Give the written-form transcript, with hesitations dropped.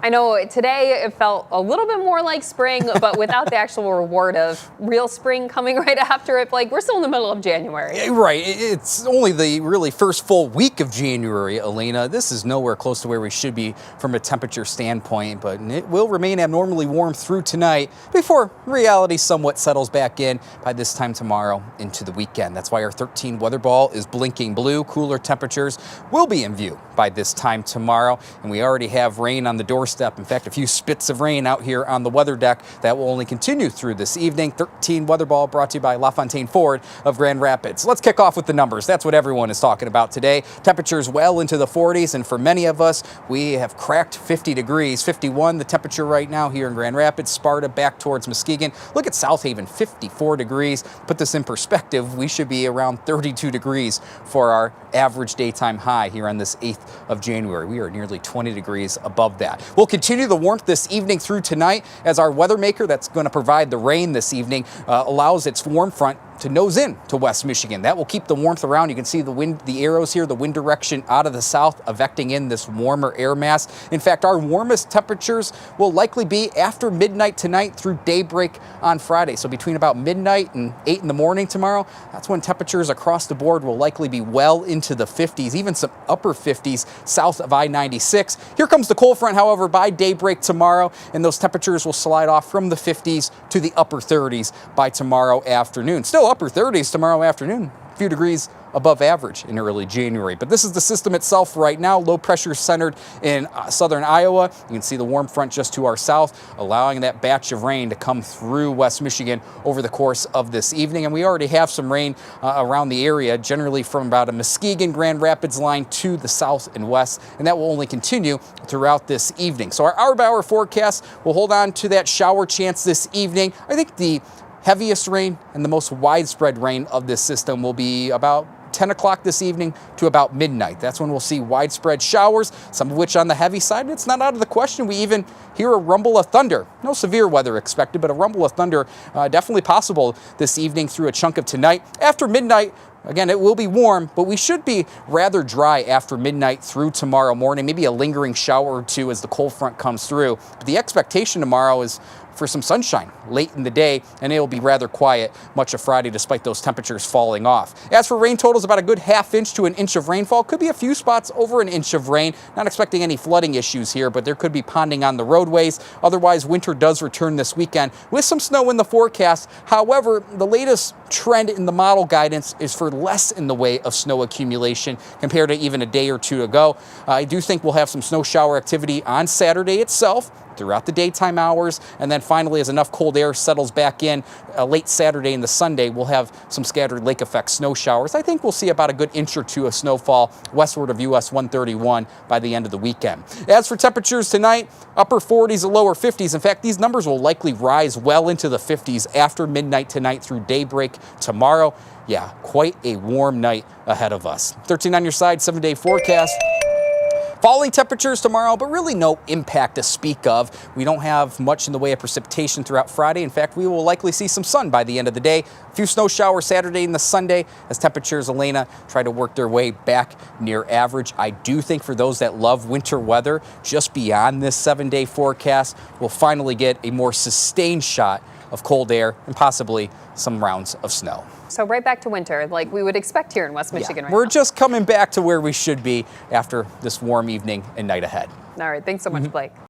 I know today it felt a little bit more like spring, but without the actual reward of real spring coming right after it. Like, we're still in the middle of January. Right. It's only the really first full week of January, Elena. This is nowhere close to where we should be from a temperature standpoint, but it will remain abnormally warm through tonight before reality somewhat settles back in by this time tomorrow into the weekend. That's why our 13 weather ball is blinking blue. Cooler temperatures will be in view by this time tomorrow, and we already have rain on the doorstep. In fact, a few spits of rain out here on the weather deck that will only continue through this evening. 13 weather ball brought to you by LaFontaine Ford of Grand Rapids. Let's kick off with the numbers. That's what everyone is talking about today. Temperatures well into the 40s, and for many of us, we have cracked 50 degrees. 51 the temperature right now here in Grand Rapids, Sparta back towards Muskegon. Look at South Haven, 54 degrees. Put this in perspective, we should be around 32 degrees for our average daytime high here on this 8th of January. We are nearly 20 degrees above that. We'll continue the warmth this evening through tonight as our weather maker that's going to provide the rain this evening allows its warm front to nose in to West Michigan. That will keep the warmth around. You can see the wind, the arrows here, the wind direction out of the south, affecting in this warmer air mass. In fact, our warmest temperatures will likely be after midnight tonight through daybreak on Friday. So between about midnight and 8 in the morning tomorrow, that's when temperatures across the board will likely be well into the 50s, even some upper 50s south of I-96. Here comes the cold front, however, by daybreak tomorrow, and those temperatures will slide off from the 50s to the upper 30s by tomorrow afternoon. Still upper 30s tomorrow afternoon, a few degrees above average in early January. But this is the system itself right now. Low pressure centered in southern Iowa. You can see the warm front just to our south, allowing that batch of rain to come through West Michigan over the course of this evening. And we already have some rain around the area, generally from about a Muskegon, Grand Rapids line to the south and west. And that will only continue throughout this evening. So our hour-by-hour forecast will hold on to that shower chance this evening. I think the heaviest rain and the most widespread rain of this system will be about 10 o'clock this evening to about midnight. That's when we'll see widespread showers, some of which on the heavy side. It's not out of the question. We even hear a rumble of thunder. No severe weather expected, but a rumble of thunder definitely possible this evening through a chunk of tonight. After midnight, again, it will be warm, but we should be rather dry after midnight through tomorrow morning. Maybe a lingering shower or two as the cold front comes through. But the expectation tomorrow is for some sunshine late in the day, and it'll be rather quiet much of Friday despite those temperatures falling off. As for rain totals, about a good ½ inch to an inch of rainfall. Could be a few spots over an inch of rain. Not expecting any flooding issues here, but there could be ponding on the roadways. Otherwise, winter does return this weekend with some snow in the forecast. However, the latest trend in the model guidance is for less in the way of snow accumulation compared to even a day or two ago. I do think we'll have some snow shower activity on Saturday itself throughout the daytime hours, and then finally, as enough cold air settles back in late Saturday and the Sunday, we'll have some scattered lake effect snow showers. I think we'll see about a good inch or two of snowfall westward of US 131 by the end of the weekend. As for temperatures tonight, upper 40s to lower 50s. In fact, these numbers will likely rise well into the 50s after midnight tonight through daybreak tomorrow. Yeah, quite a warm night ahead of us. 13 on your side, 7-day forecast. Falling temperatures tomorrow, but really no impact to speak of. We don't have much in the way of precipitation throughout Friday. In fact, we will likely see some sun by the end of the day. A few snow showers Saturday and the Sunday as temperatures, Elena, try to work their way back near average. I do think for those that love winter weather, just beyond this 7-day forecast, we'll finally get a more sustained shot of cold air and possibly some rounds of snow. So right back to winter, like we would expect here in West Michigan right now. We're just coming back to where we should be after this warm evening and night ahead. All right, thanks so much, Blake.